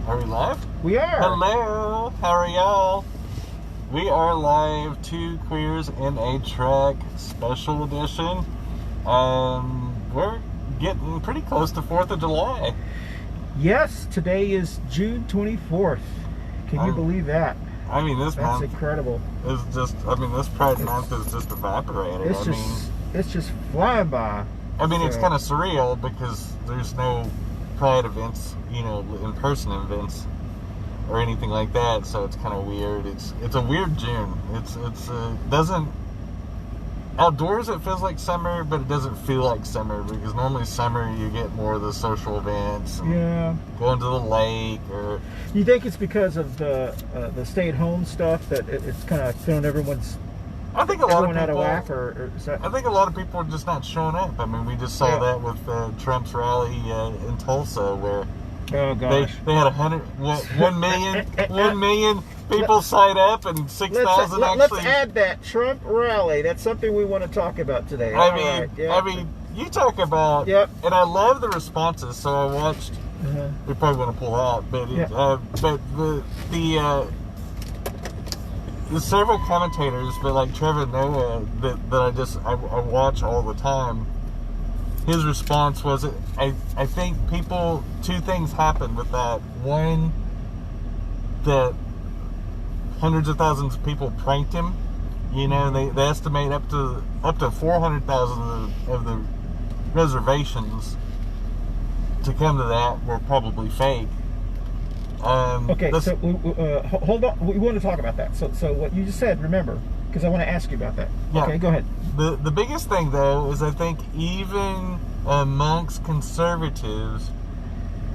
Are we live? We are. Hello, how are y'all? We are live, Two Queers in a Truck special edition. We're getting pretty close to 4th of July. Yes, today is June 24th. Can you believe that? I mean, this That's month incredible. is just, this Pride Month is just evaporated. It's just flying by. It's kind of surreal because there's no Pride events, in-person events or anything like that, so it's kind of weird. It's a weird June. It's doesn't, outdoors it feels like summer, but it doesn't feel like summer because normally summer you get more of the social events and going to the lake. Or you think it's because of the stay-at-home stuff that it's kind of thrown everyone's I think a lot of people out of whack, or is that... I think a lot of people are just not showing up. We just saw that with Trump's rally in Tulsa, where they had 1 million people sign up and 6,000 actually. Let's add that Trump rally. That's something we want to talk about today. You talk about, and I love the responses. So I watched. We probably want to pull out, but the several commentators, but like Trevor Noah, that I watch all the time. His response was, I think two things happened with that. One, that hundreds of thousands of people pranked him. And they estimate up to 400,000 of the reservations to come to that were probably fake. So hold on. We want to talk about that. So what you just said, remember, because I want to ask you about that. Yeah. Okay, go ahead. The biggest thing, though, is I think even amongst conservatives,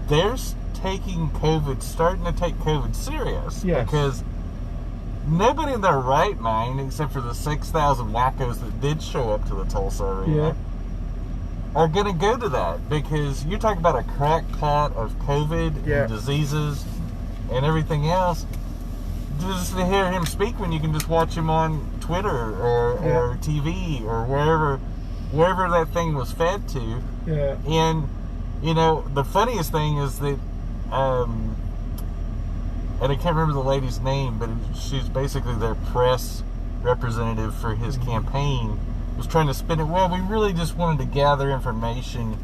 they're starting to take COVID serious. Yes. Because nobody in their right mind, except for the 6,000 wackos that did show up to the Tulsa arena, are going to go to that. Because you talk about a crackpot of COVID and diseases and everything else. Just to hear him speak when you can just watch him on Twitter or TV or wherever that thing was fed to. Yeah. And, the funniest thing is that, and I can't remember the lady's name, but she's basically their press representative for his campaign, was trying to spin it, well, we really just wanted to gather information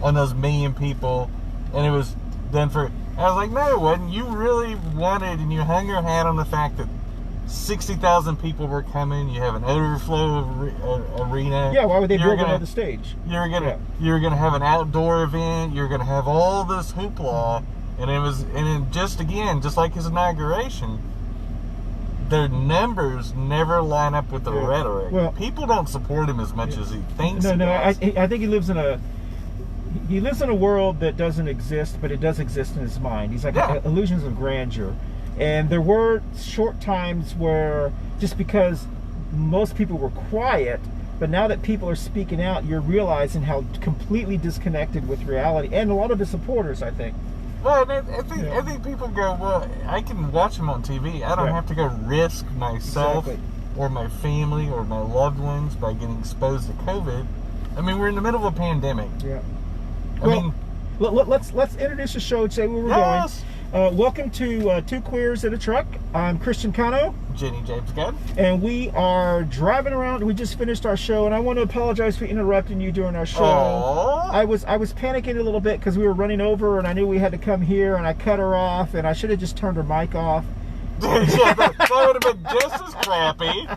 on those million people, and it was done for... I was like, no, it wasn't. You really wanted, and you hung your hat on the fact that 60,000 people were coming. You have an overflow arena. Yeah, why would they build another stage? You're gonna have an outdoor event. You're gonna have all this hoopla, and just like his inauguration, their numbers never line up with the rhetoric. Well, people don't support him as much as he thinks. No, I think he lives in a world that doesn't exist, but it does exist in his mind. He's like illusions of grandeur. And there were short times where, just because most people were quiet, but now that people are speaking out, you're realizing how completely disconnected with reality. And a lot of the supporters, I think. Well, I think people go, well, I can watch him on TV. I don't have to go risk myself or my family or my loved ones by getting exposed to COVID. We're in the middle of a pandemic. Yeah. Let's introduce the show and say where we're going. Welcome to Two Queers in a Truck. I'm Christian Cano. Jenny-Jaymes Christian. And we are driving around. We just finished our show, and I want to apologize for interrupting you during our show. Aww. I was panicking a little bit because we were running over, and I knew we had to come here, and I cut her off, and I should have just turned her mic off. that would have been just as crappy.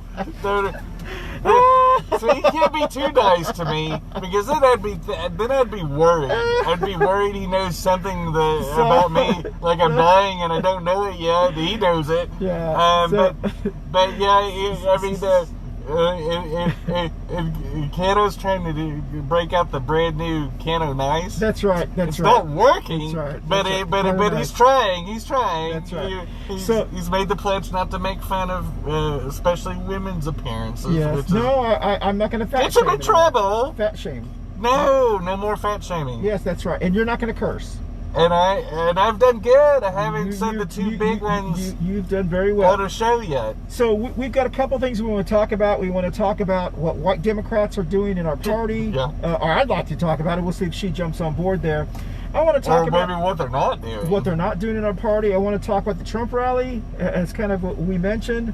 So he can't be too nice to me, because then I'd be worried. I'd be worried he knows something about me, like I'm dying and I don't know it yet. He knows it. Yeah. Cano's trying to break out the brand new Cano Nice. That's right. It's not working. That's right. But he's trying. He's trying. That's right. He's made the pledge not to make fun of, especially women's appearances. Yes. I'm not going to fat shame. Get him in trouble. Fat shame. No more fat shaming. Yes, that's right. And you're not going to curse. And I've done good. I haven't said the two big ones. You've done very well on a show yet. So we've got a couple things we want to talk about. We want to talk about what white Democrats are doing in our party. Or I'd like to talk about it. We'll see if she jumps on board there. I want to talk about maybe what they're not doing. What they're not doing in our party. I want to talk about the Trump rally, as kind of what we mentioned.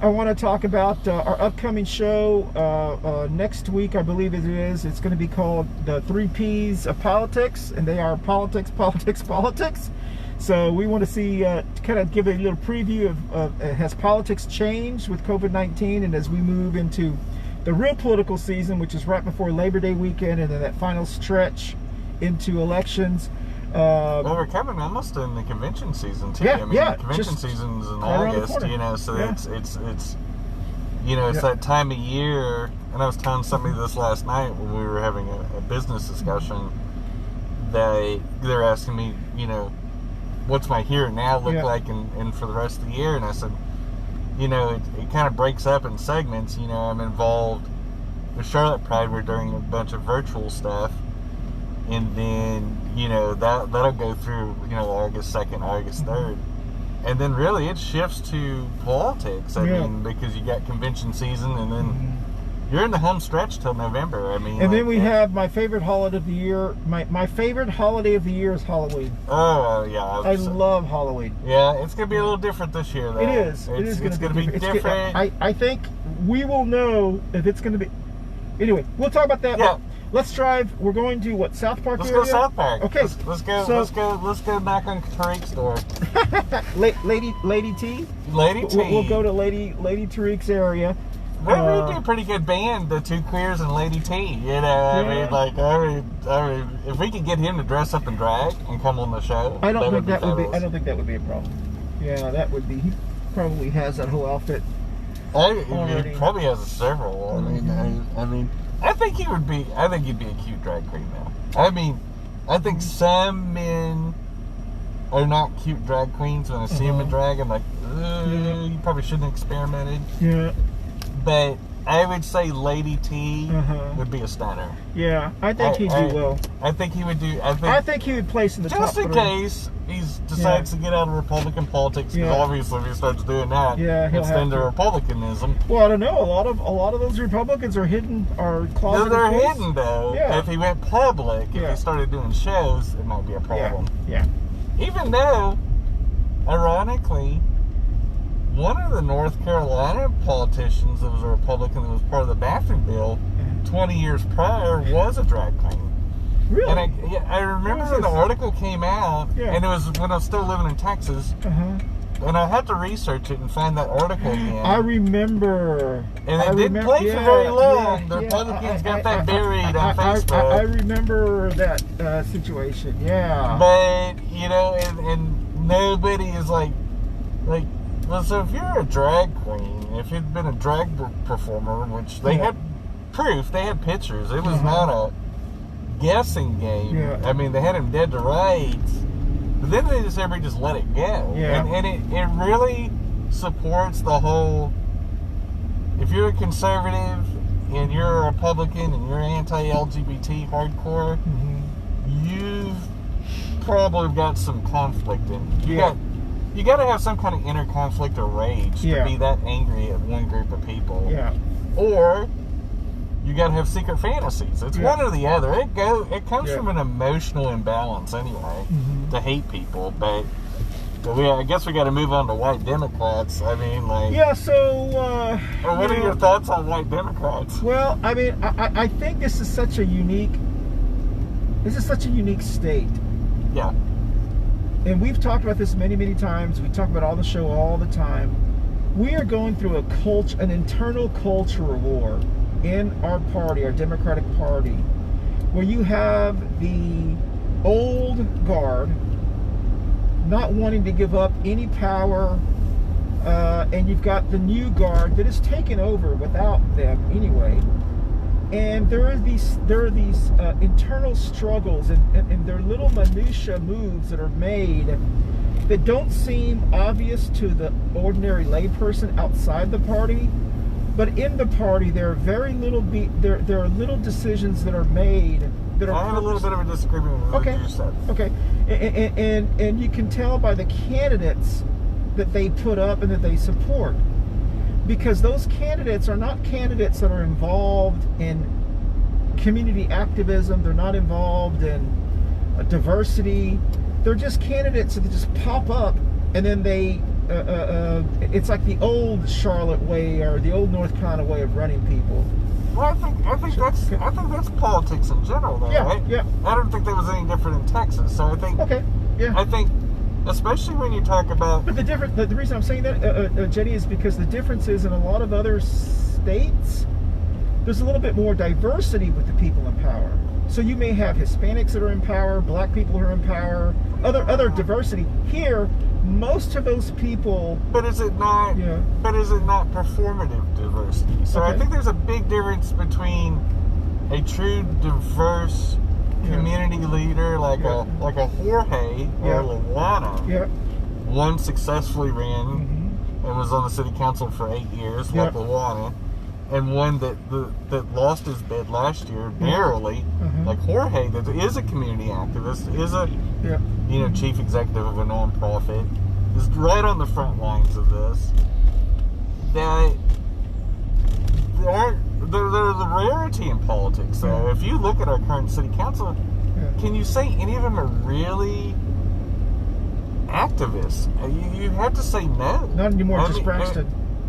I want to talk about our upcoming show next week, I believe it is. It's going to be called the 3 Ps of Politics, and they are politics, politics, politics. So we want to see, kind of give a little preview of has politics changed with COVID-19, and as we move into the real political season, which is right before Labor Day weekend, and then that final stretch into elections. Well, we're coming almost in the convention season too. Yeah, I mean, the convention season's in August, so it's you know, it's that time of year. And I was telling somebody this last night when we were having a business discussion. They're asking me, you know, what's my here and now look like, and for the rest of the year, and I said, you know, it kind of breaks up in segments. You know, I'm involved with Charlotte Pride. We're doing a bunch of virtual stuff. And then, you know, that'll go through, you know, August 2nd, August 3rd. And then really it shifts to politics. I mean, because you got convention season, and then you're in the home stretch till November. I mean, and then we have my favorite holiday of the year. My favorite holiday of the year is Halloween. Oh, yeah. I love Halloween. Yeah, it's going to be a little different this year, though. It is. It's going to be different. I think we will know if it's going to be... Anyway, we'll talk about that. Yeah. Let's drive. We're going to what, South Park area? Let's go South Park. Okay. Let's go knock on Tariq's door. Lady T. Lady T. We'll go to Lady Tariq's area. We do a pretty good band, the Two Queers and Lady T. You know, I mean, if we could get him to dress up in drag and come on the show, I don't think that would be a problem. Yeah, that would be. He probably has that whole outfit. He probably has several. I mean. I think he'd be a cute drag queen now. I mean, I think some men are not cute drag queens. When I see them in drag, I'm like, you probably shouldn't have experimented. Yeah. But I would say Lady T would be a stunner. Yeah, I think he'd do well. I think he would do. I think he would place in the top just in 3. case he decides to get out of Republican politics. Because obviously, if he starts doing that, it's into Republicanism. Well, I don't know. A lot of those Republicans are closeted. No, they're hidden though. Yeah. If he went public, if he started doing shows, it might be a problem. Yeah. Even though, ironically, one of the North Carolina politicians that was a Republican that was part of the bathroom bill 20 years prior was a drag queen. Really? And I remember when the article came out, and it was when I was still living in Texas, and I had to research it and find that article again. I remember. And it didn't play for very long. The Republicans got that buried on Facebook. I remember that situation, But, you know, and nobody is like, well, so if you're a drag queen, if you'd been a drag performer, which they had proof, they had pictures, it was not a guessing game. I mean, they had him dead to rights, but then everybody just let it go. And it really supports the whole, if you're a conservative and you're a Republican and you're anti-LGBT hardcore, you've probably got some conflict in you. You got to have some kind of inner conflict or rage to be that angry at one group of people. Or you got to have secret fantasies. It's one or the other. It comes from an emotional imbalance anyway to hate people. But I guess we got to move on to white Democrats. I mean, like... Yeah, so... what are your thoughts on white Democrats? Well, I mean, I think this is such a unique... This is such a unique state. Yeah. And we've talked about this many, many times. We talk about all the show all the time. We are going through an internal cultural war in our party, our Democratic Party, where you have the old guard not wanting to give up any power, and you've got the new guard that is taken over without them anyway. And there are these internal struggles and there are little minutia moves that are made that don't seem obvious to the ordinary layperson outside the party, but in the party there are very little there are little decisions that are made that are. I have a little bit of a disagreement with what you said. Okay, and you can tell by the candidates that they put up and that they support. Because those candidates are not candidates that are involved in community activism. They're not involved in diversity. They're just candidates that just pop up, and then they it's like the old Charlotte way or the old North Carolina way of running people. Well, I think that's politics in general, though, Yeah, right? yeah. I don't think that was any different in Texas. So I think, Okay, yeah. I think, especially when you talk about, But the reason I'm saying that, Jenny, is because the difference is in a lot of other states, there's a little bit more diversity with the people in power. So you may have Hispanics that are in power, black people who are in power, other diversity. Here, most of those people. but is it not? Yeah. But is it not performative diversity? So I Okay. think there's a big difference between a true diverse community leader like Yeah. a Jorge or Yeah. Luana. Yeah. One successfully ran Mm-hmm. and was on the city council for 8 years, Yeah. like Luana, and one that lost his bid last year narrowly, Mhm. like Jorge, that is a community activist, is a Yeah. chief executive of a nonprofit, is right on the front lines of this. That they're the rarity in politics. So Yeah. if you look at our current city council, Yeah. can you say any of them are really activists? You have to say no. Not anymore, I just mean, Braxton.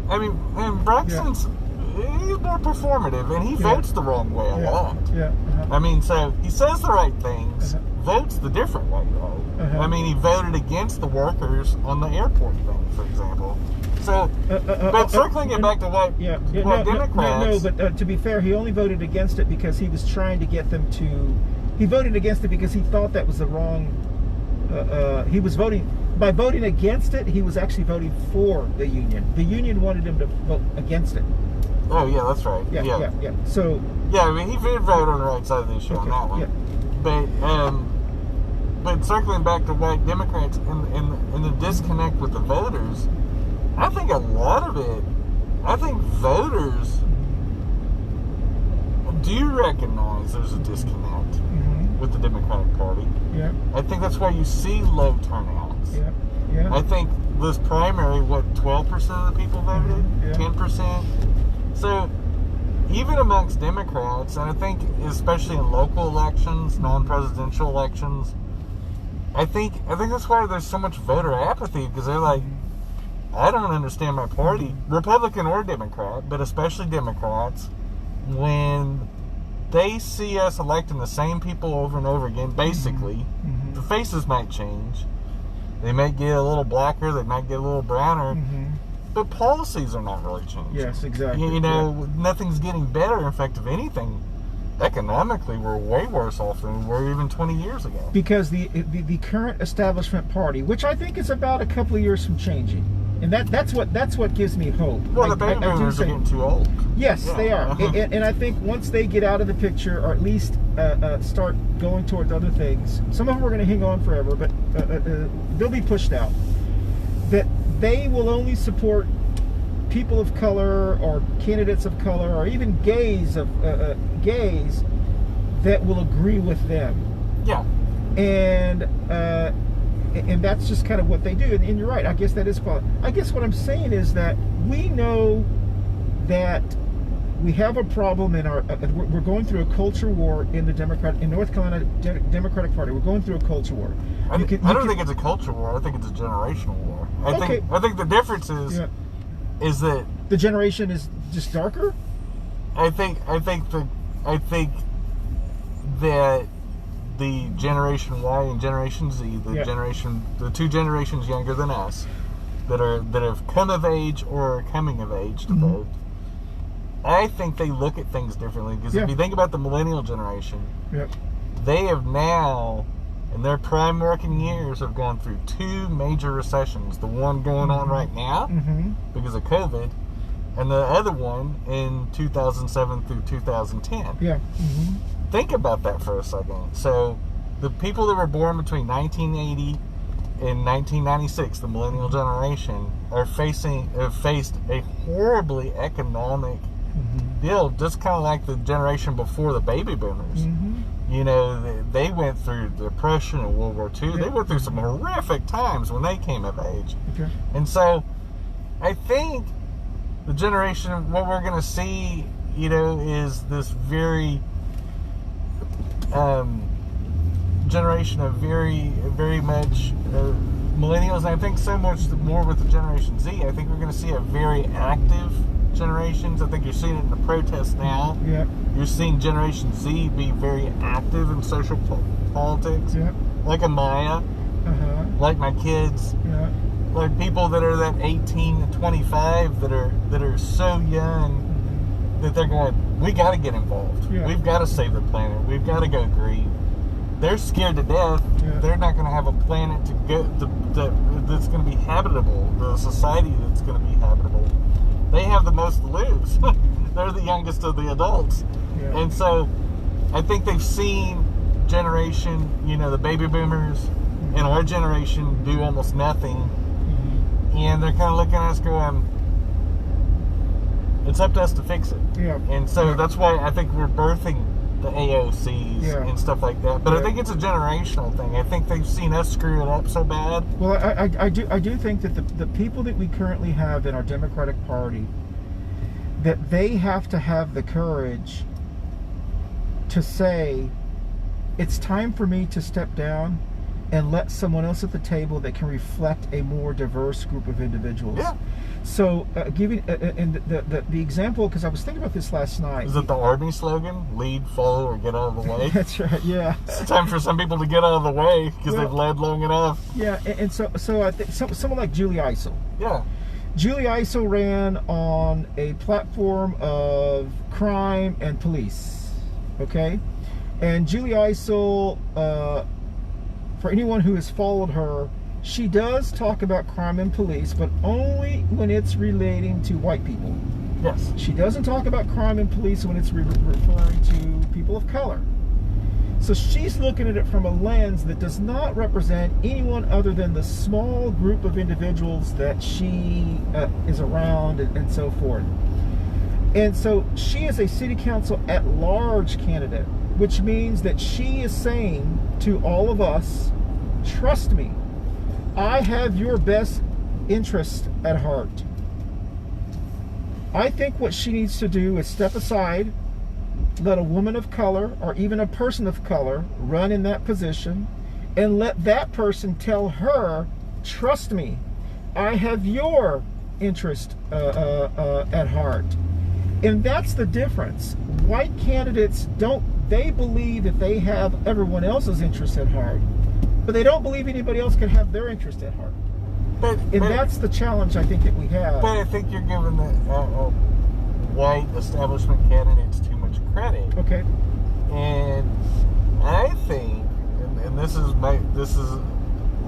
and Braxton's he's more performative, and he Yeah. votes the wrong way a lot. Yeah. I mean, so he says the right things, Uh-huh. votes the different way though. Uh-huh. I mean, he voted against the workers on the airport thing, for example. So, but circling it back to white Democrats. But to be fair, he only voted against it because he was trying to get them to. He voted against it because he thought that was the wrong. He was voting by voting against it. He was actually voting for the union. The union wanted him to vote against it. Oh yeah, that's right. Yeah. So yeah, I mean, he did vote on the right side of the issue on that one. Yeah. But circling back to white Democrats and the disconnect with the voters, I think a lot of it, I think voters do recognize there's a disconnect Mm-hmm. with the Democratic Party. Yeah. I think that's why you see low turnouts. Yeah. Yeah. I think this primary, 12% of the people voted? Yeah. 10%? So, even amongst Democrats, and I think especially in local elections, non-presidential elections, I think that's why there's so much voter apathy, because they're like, I don't understand my party, Republican or Democrat, but especially Democrats, when they see us electing the same people over and over again, basically, Mm-hmm. the faces might change. They might get a little blacker, they might get a little browner, Mm-hmm. but policies are not really changing. Yes, exactly. You know, nothing's getting better. In fact, if anything, economically, we're way worse off than we were even 20 years ago. Because the current establishment party, which I think is about a couple of years from changing, and that's what gives me hope. Well, the baby boomers are getting too old. Yes, Yeah. they are, and I think once they get out of the picture, or at least start going towards other things, some of them are going to hang on forever, but they'll be pushed out. That they will only support people of color or candidates of color or even gays that will agree with them. Yeah. And that's just kind of what they do. And you're right. I guess that is quality. I guess what I'm saying is that we know that we have a problem in our. We're going through a culture war in the North Carolina Democratic Party. We're going through a culture war. I don't think it's a culture war. I think it's a generational war. I think the difference is that the generation is just darker. I think that the Generation Y and Generation Z, the two generations younger than us, that have come of age or are coming of age to vote, I think they look at things differently. Because if you think about the millennial generation, they have now, in their prime working years, have gone through two major recessions. The one going on right now because of COVID, and the other one in 2007 through 2010. Yeah. Think about that for a second. So, the people that were born between 1980 and 1996, the millennial generation, have faced a horribly economic deal, just kind of like the generation before the baby boomers. You know, they went through the Depression and World War II. They went through some horrific times when they came of age. Okay. And so, I think the generation, what we're going to see, you know, is this very generation of very much millennials, and I think so much more with the Generation Z. I think we're going to see a very active generations. I think you're seeing it in the protests now. Yeah. You're seeing Generation Z be very active in social politics. Yeah. Like Amaya, like my kids, like people that are that 18 to 25 that are so young that they're going, we got to get involved. Yeah. We've got to save the planet. We've got to go green. They're scared to death. Yeah. They're not going to have a planet to go that's going to be habitable. The society that's going to be habitable. They have the most to lose. They're the youngest of the adults, and so I think they've seen generation, the baby boomers and our generation do almost nothing, and they're kind of looking at us going, it's up to us to fix it. Yeah. And so that's why I think we're birthing the AOCs and stuff like that. But I think it's a generational thing. I think they've seen us screw it up so bad. Well, I do think that the people that we currently have in our Democratic Party, that they have to have the courage to say, it's time for me to step down and let someone else at the table that can reflect a more diverse group of individuals. Yeah. So, giving and the example, because I was thinking about this last night. Is it the Army slogan? Lead, follow, or get out of the way? That's right. Yeah. It's time for some people to get out of the way because they've led long enough. Yeah, and so I think someone like Julie Eisel. Yeah. Julie Eisel ran on a platform of crime and police. Okay, and Julie Eisel, for anyone who has followed her, she does talk about crime and police, but only when it's relating to white people. Yes. She doesn't talk about crime and police when it's referring to people of color. So she's looking at it from a lens that does not represent anyone other than the small group of individuals that she is around and so forth. And so she is a city council at-large candidate, which means that she is saying to all of us, trust me, I have your best interest at heart. I think what she needs to do is step aside, let a woman of color or even a person of color run in that position, and let that person tell her, trust me, I have your interest at heart. And that's the difference. White candidates they believe that they have everyone else's interest at heart, but they don't believe anybody else can have their interest at heart. But that's the challenge I think that we have. But I think you're giving the white establishment candidates too much credit. Okay. And I think, and this is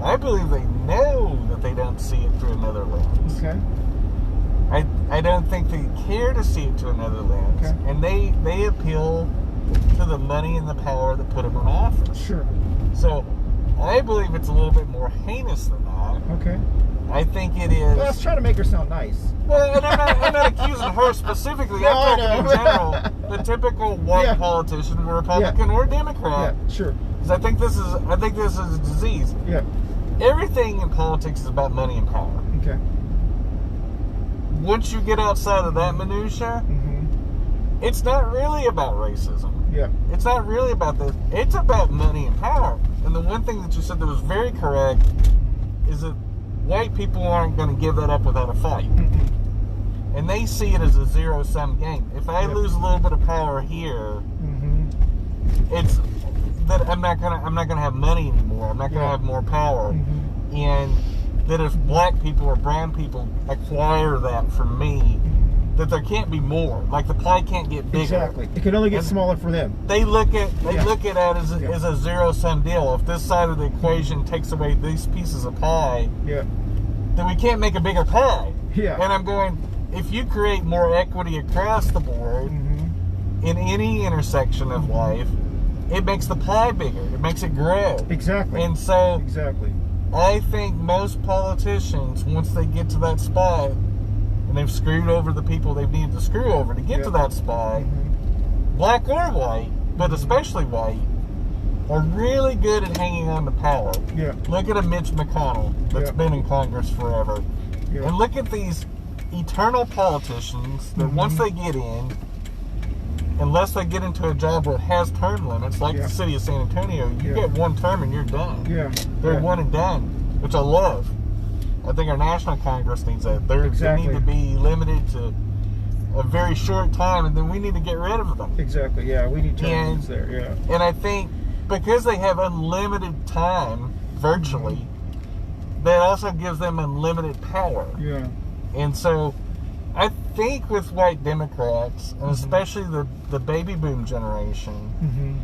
I believe they know that they don't see it through another lens. Okay. I don't think they care to see it through another lens. Okay. And they appeal to the money and the power that put them in office. Sure. So I believe it's a little bit more heinous than that. Okay. I think it is. Well, I was trying to make her sound nice. Well, and I'm not accusing her specifically. No, I'm talking in general. The typical white politician, Republican or Democrat. Yeah, sure. Because I think this is a disease. Yeah. Everything in politics is about money and power. Okay. Once you get outside of that minutia, it's not really about racism. Yeah. It's not really about this. It's about money and power. And the one thing that you said that was very correct is that white people aren't going to give that up without a fight. And they see it as a zero-sum game. If I lose a little bit of power here, it's that I'm not gonna have money anymore. I'm not gonna have more power. And that if black people or brown people acquire that from me, that there can't be more. Like the pie can't get bigger. Exactly. It can only get smaller for them. They look at it as a zero-sum deal. If this side of the equation takes away these pieces of pie, then we can't make a bigger pie. Yeah. And I'm going, if you create more equity across the board in any intersection of life, it makes the pie bigger. It makes it grow. Exactly. And so exactly. I think most politicians, once they get to that spot, and they've screwed over the people they've needed to screw over to get to that spot, black or white, but especially white, are really good at hanging on to power. Yeah. Look at a Mitch McConnell that's been in Congress forever. Yeah. And look at these eternal politicians that once they get in, unless they get into a job where it has term limits, like the city of San Antonio, you get one term and you're done. Yeah. They're one and done, which I love. I think our national Congress needs that. They need to be limited to a very short time, and then we need to get rid of them. Exactly, yeah. We need terms there, yeah. And I think because they have unlimited time, virtually, that also gives them unlimited power. Yeah. And so I think with white Democrats, and especially the baby boom generation,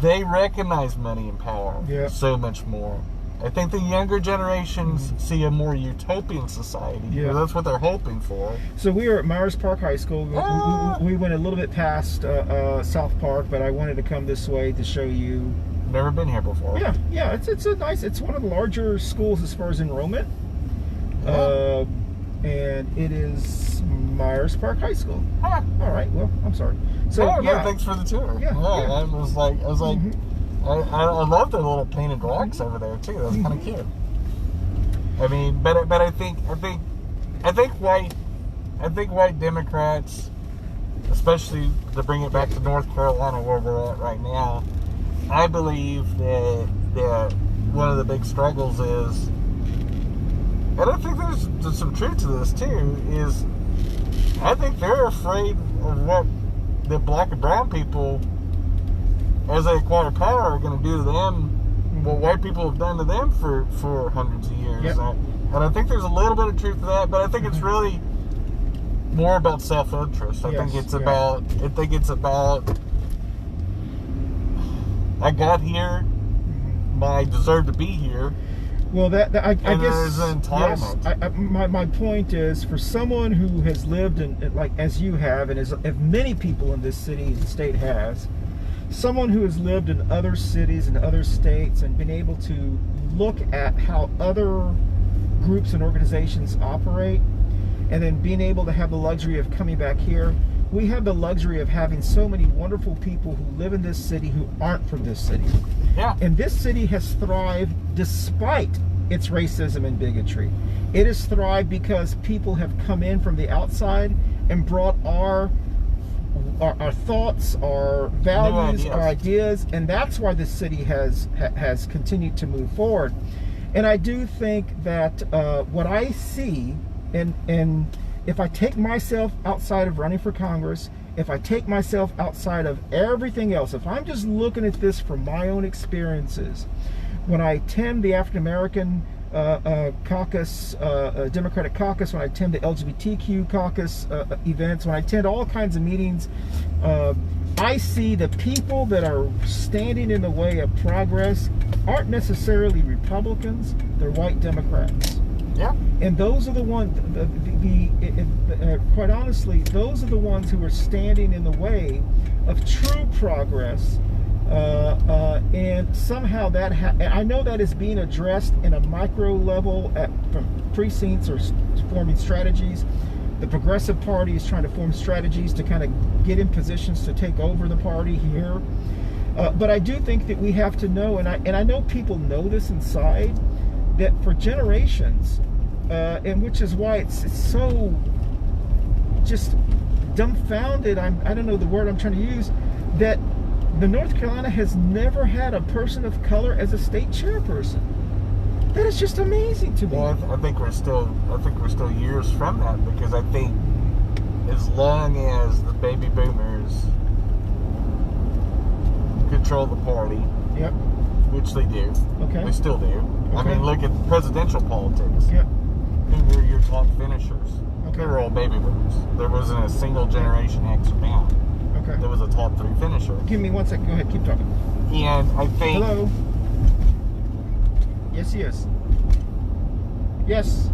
they recognize money and power so much more. I think the younger generations see a more utopian society. Yeah. That's what they're hoping for. So we were at Myers Park High School. We went a little bit past South Park, but I wanted to come this way to show you. Never been here before. Yeah. It's a nice. It's one of the larger schools as far as enrollment. And it is Myers Park High School. All right. Well, I'm sorry. So no, thanks for the tour. Yeah. I was like. I love the little painted rocks over there too. That's kind of cute. I mean, but I think white Democrats, especially to bring it back to North Carolina where we're at right now, I believe that one of the big struggles is, and I think there's some truth to this too, is I think they're afraid of what the black and brown people, as they acquire power, are going to do to them what white people have done to them for hundreds of years. Yep. And I think there's a little bit of truth to that, but I think it's really more about self-interest. I think it's about I got here, I deserve to be here. Well, I guess there's an entitlement. Yes, my point is, for someone who has lived in, like as you have, and as many people in this city and state has, someone who has lived in other cities and other states and been able to look at how other groups and organizations operate, and then being able to have the luxury of coming back here, we have the luxury of having so many wonderful people who live in this city who aren't from this city. Yeah. And this city has thrived despite its racism and bigotry. It has thrived because people have come in from the outside and brought our thoughts, our values, our ideas, and that's why the city has continued to move forward. And I do think that what I see, and if I take myself outside of running for Congress, if I take myself outside of everything else, if I'm just looking at this from my own experiences, when I attend the African American caucus, Democratic caucus, when I attend the LGBTQ caucus events, when I attend all kinds of meetings, I see the people that are standing in the way of progress aren't necessarily Republicans, they're white Democrats. Yeah. And those are the ones, quite honestly, those are the ones who are standing in the way of true progress. And somehow I know that is being addressed in a micro level from precincts or forming strategies. The Progressive Party is trying to form strategies to kind of get in positions to take over the party here. But I do think that we have to know, and I know people know this inside, that for generations, and which is why it's so just dumbfounded, I don't know the word I'm trying to use, that the North Carolina has never had a person of color as a state chairperson. That is just amazing to me. Well, I think we're still years from that, because I think as long as the baby boomers control the party, yep, which they do, okay, they still do. Okay. I mean, look at presidential politics. Yep. Who were your top finishers? Okay. They were all baby boomers. There wasn't a single generation X or down. Okay. There was a top 3 finisher. Give me 1 second. Go ahead. Keep talking. And I think... Hello? Yes, yes. Yes.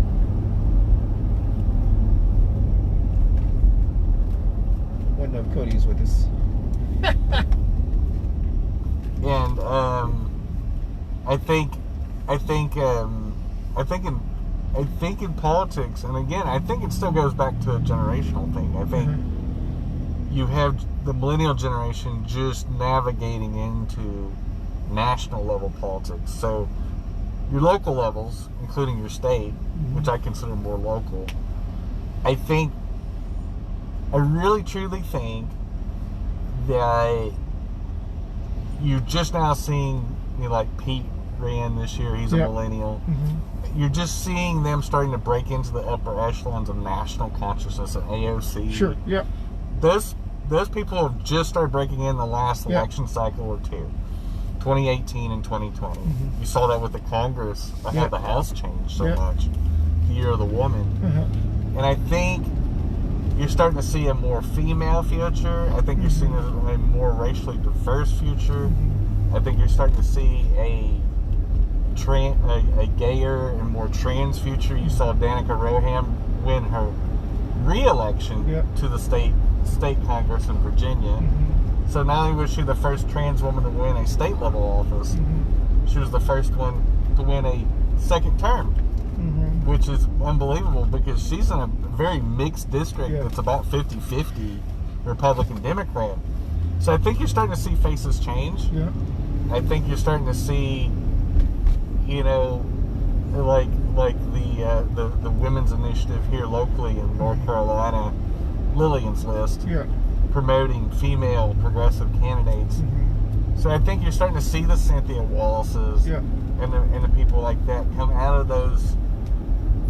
One of Cody is with us. And I think in politics, and again, I think it still goes back to a generational thing. I think you have the millennial generation just navigating into national level politics. So your local levels, including your state, which I consider more local, I really truly think that you're just now seeing, like Pete ran this year, he's a millennial. You're just seeing them starting to break into the upper echelons of national consciousness and AOC. Sure, yep. Those people have just started breaking in the last election cycle or two, 2018 and 2020. You saw that with the Congress, how the House changed so much, the year of the woman. And I think you're starting to see a more female future. I think you're seeing a more racially diverse future. I think you're starting to see a gayer and more trans future. You saw Danica Roham win her re-election to the state Congress in Virginia. So not only was she the first trans woman to win a state level office, she was the first one to win a second term, which is unbelievable because she's in a very mixed district that's about 50-50 Republican Democrat. So I think you're starting to see faces change. I think you're starting to see, like the women's initiative here locally in North Carolina, Lillian's List, promoting female progressive candidates. So I think you're starting to see the Cynthia Wallaces and the people like that come out of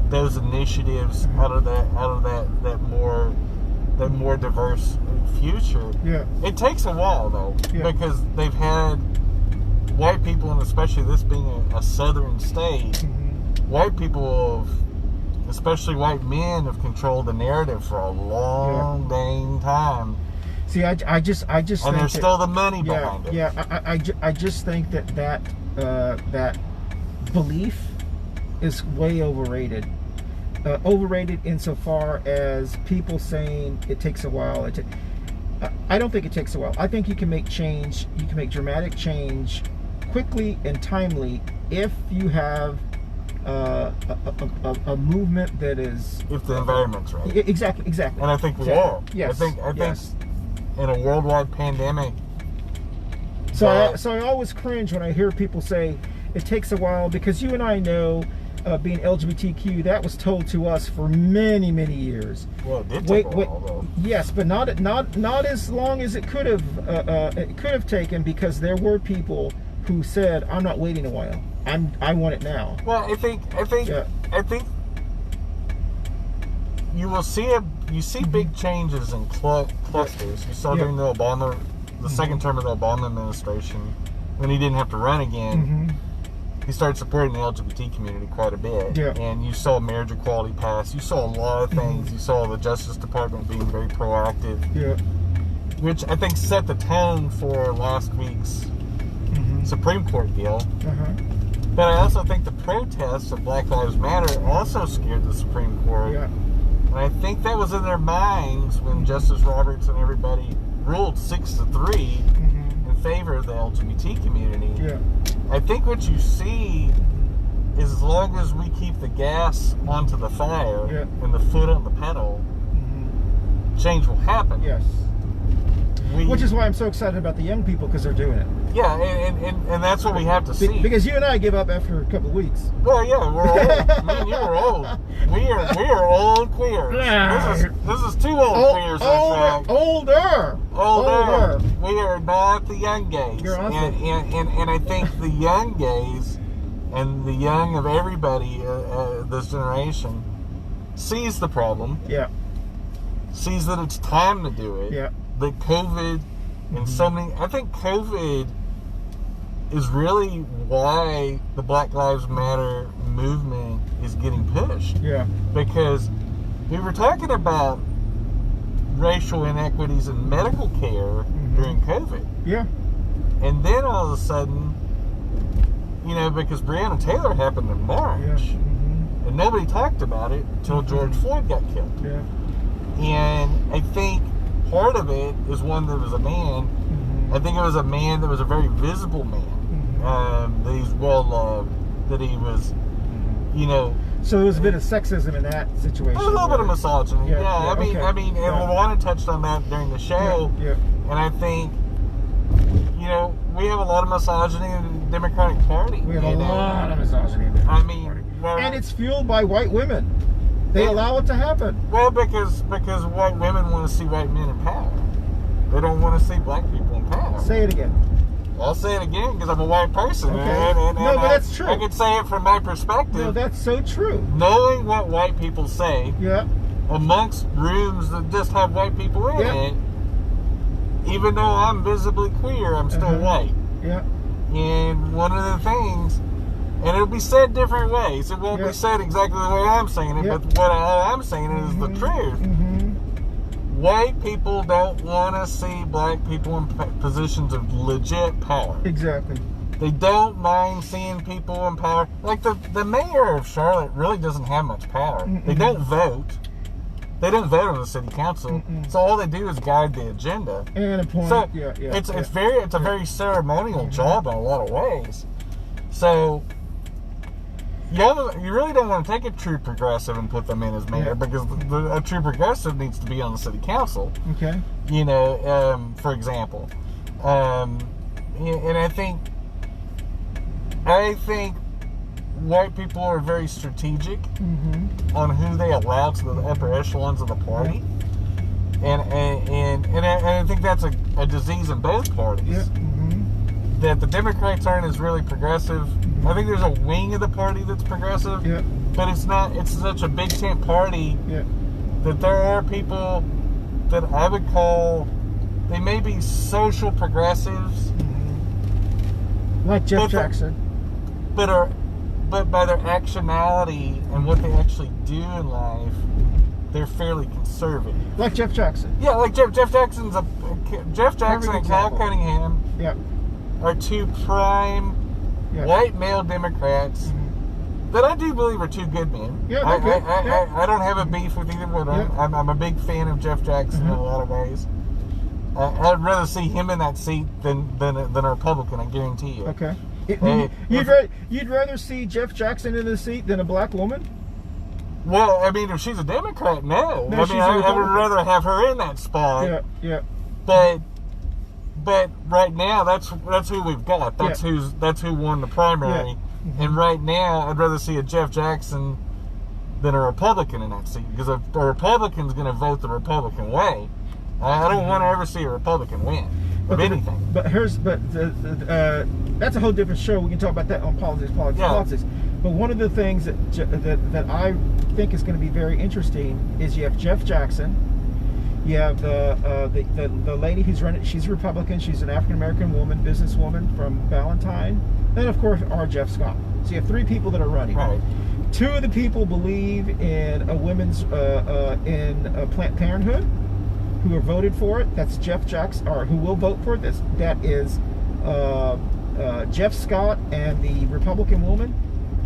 those initiatives, out of that more diverse future. It takes a while though, because they've had white people, and especially this being a southern state, white people especially white men have controlled the narrative for a long dang time. See, I just and think there's still the money behind it. I just think that belief is way overrated. Overrated insofar as people saying it takes a while. I don't think it takes a while. I think you can make change. You can make dramatic change quickly and timely if you have a movement that is, if the environment's right. Exactly. And I think we are. Yes. I think in a worldwide pandemic. So I always cringe when I hear people say it takes a while, because you and I know, being LGBTQ, that was told to us for many years. Well, it did take a while, though. Yes, but not as long as it could have taken, because there were people who said, "I'm not waiting a while. I want it now." Well, I think you will see big changes in clusters. You saw during the second term of the Obama administration, when he didn't have to run again. He started supporting the LGBT community quite a bit. And you saw marriage equality pass. You saw a lot of things. You saw the Justice Department being very proactive. Which I think set the tone for last week's Supreme Court deal. But I also think the protests of Black Lives Matter also scared the Supreme Court. And I think that was in their minds when Justice Roberts and everybody ruled 6-3 in favor of the LGBT community. I think what you see is, as long as we keep the gas onto the fire and the foot on the pedal, change will happen. Which is why I'm so excited about the young people, because they're doing it. And that's what we have to see. Because you and I give up after a couple of weeks. Well, we're old. Me and you are old. We are old queers. This is two old queers. Older. We are not the young gays. You're awesome. And I think the young gays and the young of everybody, this generation, sees the problem. Sees that it's time to do it. That COVID and so many, I think COVID is really why the Black Lives Matter movement is getting pushed. Because we were talking about racial inequities in medical care during COVID. And then all of a sudden, because Breonna Taylor happened in March, and nobody talked about it until George Floyd got killed. And I think part of it is one that was a man. I think it was a man that was a very visible man. That he's well loved. That he was, So there was a bit of sexism in that situation. There's a little bit of misogyny. I mean, and Luana touched on that during the show. And I think, we have a lot of misogyny in the Democratic Party. We have a lot of misogyny in the Democratic Party. And it's fueled by white women. They allow it to happen. Well, because white women want to see white men in power. They don't want to see black people in power. Say it again. I'll say it again because I'm a white person. Okay. And No, but that's true. I can say it from my perspective. No, that's so true. Knowing what white people say amongst rooms that just have white people in it, even though I'm visibly queer, I'm still white. Yeah. And one of the things, and it'll be said different ways. It won't be said exactly the way I'm saying it, but what I'm saying is the truth. White people don't want to see black people in positions of legit power. Exactly. They don't mind seeing people in power. Like the mayor of Charlotte really doesn't have much power. They don't vote. They don't vote on the city council. So all they do is guide the agenda. And appoint. So it's a very ceremonial job in a lot of ways. So you really don't want to take a true progressive and put them in as mayor because a true progressive needs to be on the city council. Okay. You know, for example, and I think white people are very strategic on who they allow to the upper echelons of the party, and I think that's a disease in both parties. That the Democrats aren't as really progressive. I think there's a wing of the party that's progressive, but it's not. It's such a big tent party that there are people that I would call, they may be social progressives, like Jeff Jackson, but by their actionality and what they actually do in life, they're fairly conservative. Like Jeff Jackson. Yeah, like Jeff Jackson and Cal Cunningham. Are two prime white male Democrats that I do believe are two good men. I don't have a beef with either one of them. I'm a big fan of Jeff Jackson in a lot of ways. I'd rather see him in that seat than a Republican, I guarantee you. Okay. You'd rather see Jeff Jackson in the seat than a black woman? Well, I mean, if she's a Democrat, no. I would rather have her in that spot. But right now, that's who we've got. That's who won the primary. And right now, I'd rather see a Jeff Jackson than a Republican in that seat, because a Republican's going to vote the Republican way. I don't want to ever see a Republican win of anything. That's a whole different show. We can talk about that on politics. But one of the things that I think is going to be very interesting is you have Jeff Jackson. You have the lady who's running. She's a Republican. She's an African American woman, businesswoman from Ballantyne. Then, of course, our Jeff Scott. So you have three people that are running. Right. Two of the people believe in a women's Planned Parenthood, who are voted for it. That's Jeff Jackson, or who will vote for it. That is Jeff Scott and the Republican woman.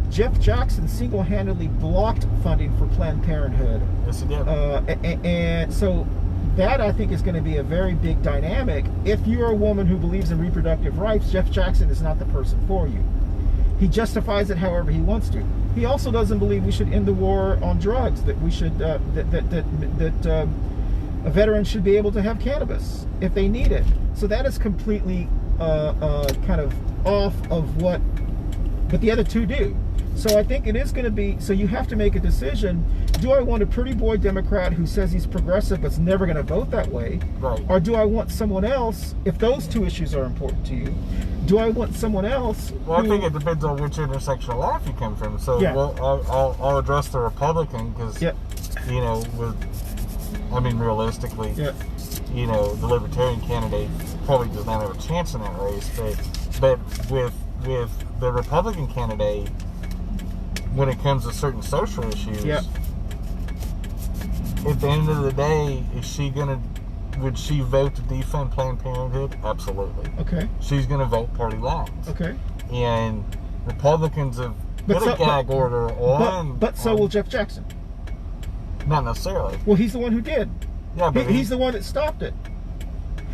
Jeff Jackson single-handedly blocked funding for Planned Parenthood. Yes, he did. And so that, I think, is going to be a very big dynamic. If you're a woman who believes in reproductive rights, Jeff Jackson is not the person for you. He justifies it however he wants to. He also doesn't believe we should end the war on drugs, that we should that a veteran should be able to have cannabis if they need it. So that is completely kind of off of what, but the other two do. So I think it is going to be, so you have to make a decision. Do I want a pretty boy Democrat who says he's progressive but's never going to vote that way? Right. Or do I want someone else, if those two issues are important to you, do I want someone else? Well, I think it depends on which intersection of life you come from. So I'll address the Republican because, you know, realistically, you know, the Libertarian candidate probably does not have a chance in that race. But with the Republican candidate, when it comes to certain social issues, at the end of the day, would she vote to defund Planned Parenthood? Absolutely. Okay. She's going to vote party lines. Okay. And Republicans have put a gag order on. But so will Jeff Jackson. Not necessarily. Well, he's the one who did. Yeah, but he's the one that stopped it.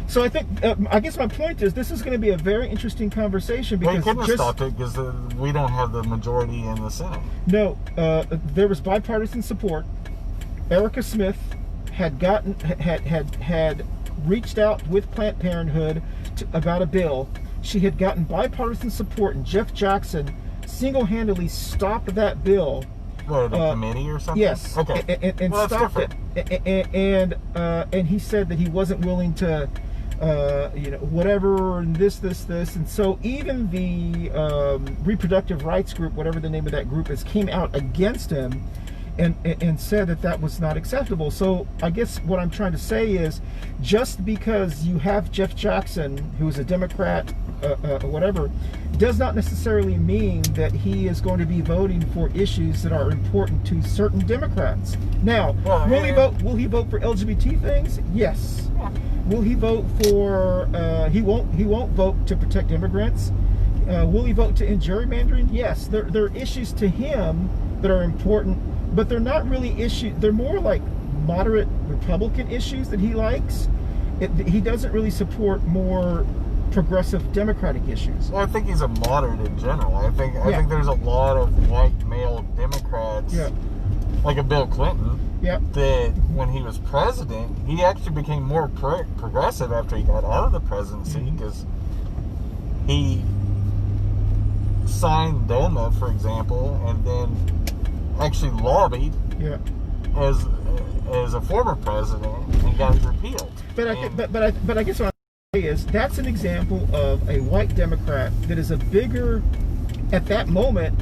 So I think, I guess my point is, this is going to be a very interesting conveation because he couldn't have stopped it because we don't have the majority in the Senate. No, there was bipartisan support. Erica Smith had reached out with Planned Parenthood about a bill. She had gotten bipartisan support, and Jeff Jackson single-handedly stopped that bill. What, a committee or something? Yes. Okay. And stopped it. And he said that he wasn't willing to whatever, and this, and so even the reproductive rights group, whatever the name of that group is, came out against him and said that was not acceptable. So I guess what I'm trying to say is, just because you have Jeff Jackson, who is a Democrat, whatever, does not necessarily mean that he is going to be voting for issues that are important to certain Democrats. Now, will he vote for LGBT things? Yes. Yeah. Will he vote for? He won't vote to protect immigrants. Will he vote to end gerrymandering? Yes. There are issues to him that are important, but they're not really issues. They're more like moderate Republican issues that he likes. He doesn't really support more progressive Democratic issues. Well, I think he's a moderate in general. I think there's a lot of white male Democrats, like a Bill Clinton, that when he was president, he actually became more progressive after he got out of the presidency, because he signed DOMA, for example, and then actually lobbied as a former president and got it repealed. But I guess what I'm saying is, that's an example of a white Democrat that is at that moment,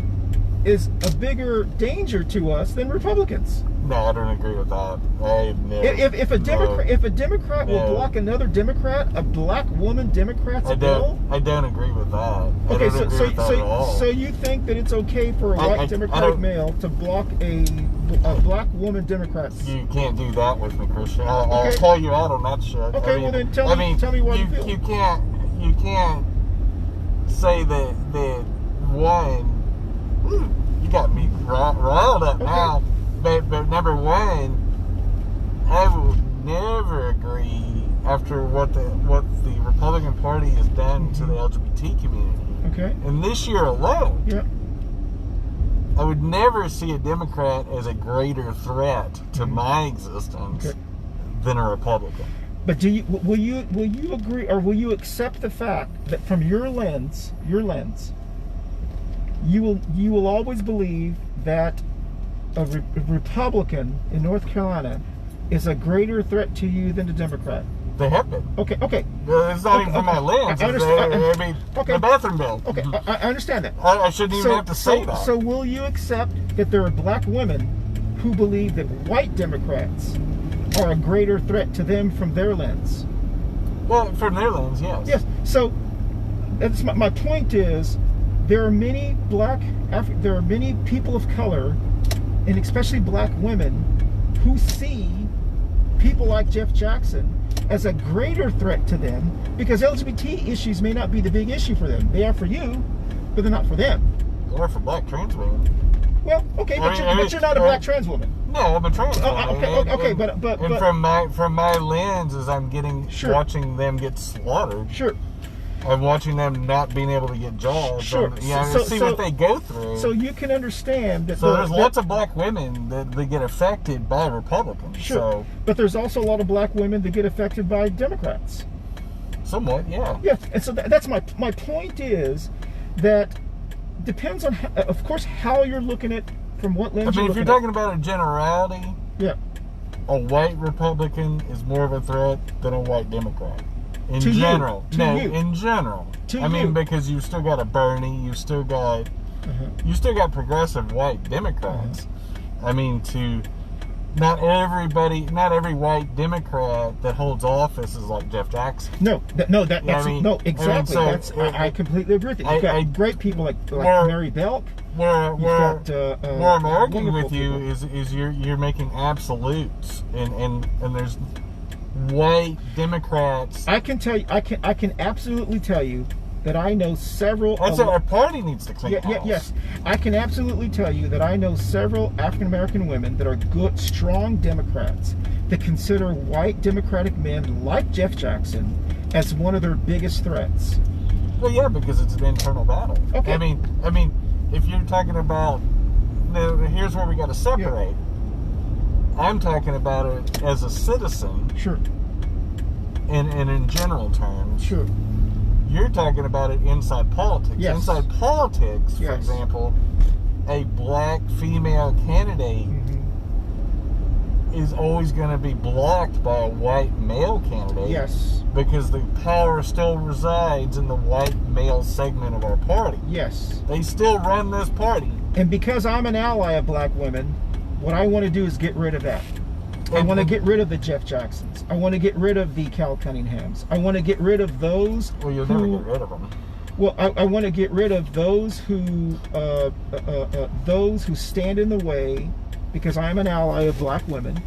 is a bigger danger to us than Republicans. No, I don't agree with that. If a Democrat will block another Democrat, a black woman Democrat's bill. I don't agree with that. Okay, so you think that it's okay for a white Democratic male to block a black woman Democrat's? You can't do that with me, Christian. I'll call you out on that shit. Okay, well then tell me why you feel. You can't say that one. You got me riled up now. But number one, I will never agree after what the Republican Party has done to the LGBT community. Okay. And this year alone, I would never see a Democrat as a greater threat to my existence than a Republican. But will you agree, or will you accept the fact that from your lens, you will always believe that a Republican in North Carolina is a greater threat to you than a Democrat? They have been. Okay. It's not even from my lens. The bathroom bill. Okay, I understand that. I shouldn't even have to say that. So will you accept that there are black women who believe that white Democrats are a greater threat to them from their lens? Well, from their lens, yes. Yes. So that's my point is, there are many people of color, and especially black women, who see people like Jeff Jackson as a greater threat to them, because LGBT issues may not be the big issue for them. They are for you, but they're not for them. Or for black trans women. Well, okay, but you're not a black trans woman. No, I'm a trans woman. Okay, but from my lens, as I'm watching them get slaughtered. Sure. I'm watching them not being able to get jobs. Sure. See what they go through. So you can understand that. So there's lots of black women that get affected by Republicans. Sure. So. But there's also a lot of black women that get affected by Democrats. Somewhat, yeah. Yeah, and so that's my point is that depends on, of course, how you're looking at, from what lens if you're talking about a generality, a white Republican is more of a threat than a white Democrat. In general. Because you still got a Bernie, you still got progressive white Democrats. Not every white Democrat that holds office is like Jeff Jackson. Exactly. I completely agree with you. You've got great people like Mary Belk. Where I'm arguing with you is you're making absolutes, and there's white Democrats. I can absolutely tell you that I know several. Our party needs to clean house. Yes, I can absolutely tell you that I know several African American women that are good, strong Democrats that consider white Democratic men like Jeff Jackson as one of their biggest threats. Well, yeah, because it's an internal battle. Okay. If you're talking about, here's where we got to separate. I'm talking about it as a citizen. Sure. And in general terms. Sure. You're talking about it inside politics. Yes. Inside politics, for example, a black female candidate is always going to be blocked by a white male candidate. Yes. Because the power still resides in the white male segment of our party. Yes. They still run this party. And because I'm an ally of black women, what I want to do is get rid of that. I want to get rid of the Jeff Jacksons. I want to get rid of the Cal Cunninghams. I want to get rid of those. Well, you'll never get rid of them. Well, I want to get rid of those who stand in the way, because I'm an ally of black women.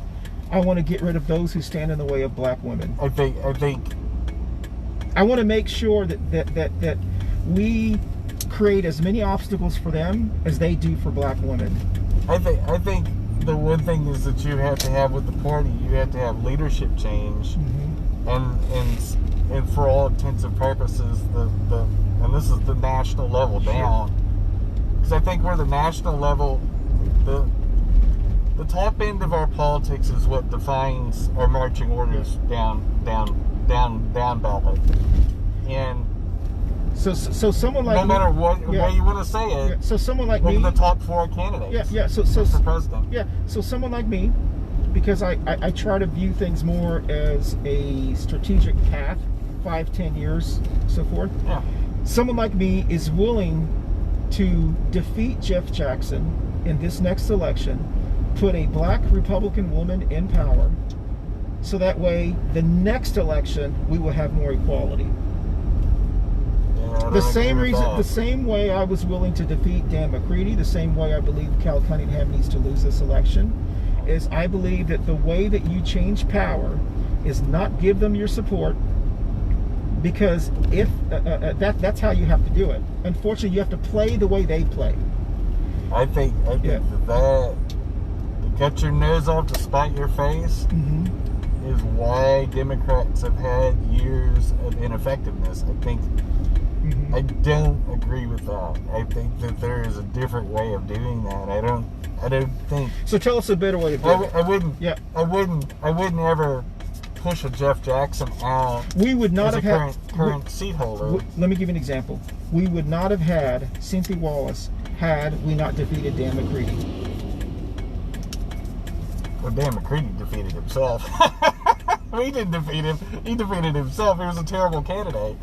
I want to get rid of those who stand in the way of black women. I think. I want to make sure that we create as many obstacles for them as they do for black women. I think the one thing is that you have to have with the party, you have to have leadership change, and for all intents and purposes, and this is the national level down, because I think we're the national level, the top end of our politics is what defines our marching orders down ballot, and so someone like no matter what way you want to say it. Yeah, so someone like look me, at the top 4 candidates. So for president. Yeah, so someone like me, because I try to view things more as a strategic path, 5-10 years, so forth. Yeah. Someone like me is willing to defeat Jeff Jackson in this next election, put a black Republican woman in power, so that way the next election we will have more equality. The same way I was willing to defeat Dan McCready, the same way I believe Cal Cunningham needs to lose this election, is I believe that the way that you change power is not give them your support, because if that's how you have to do it. Unfortunately, you have to play the way they play. I think that to cut your nose off to spite your face is why Democrats have had years of ineffectiveness. I think. I don't agree with that. I think that there is a different way of doing that. I don't think. So tell us a better way of doing it. I wouldn't ever push a Jeff Jackson out. We would not have had current seat holder. Let me give you an example. We would not have had Cynthia Wallace had we not defeated Dan McCready. Well, Dan McCready defeated himself. We didn't defeat him. He defeated himself. He was a terrible candidate.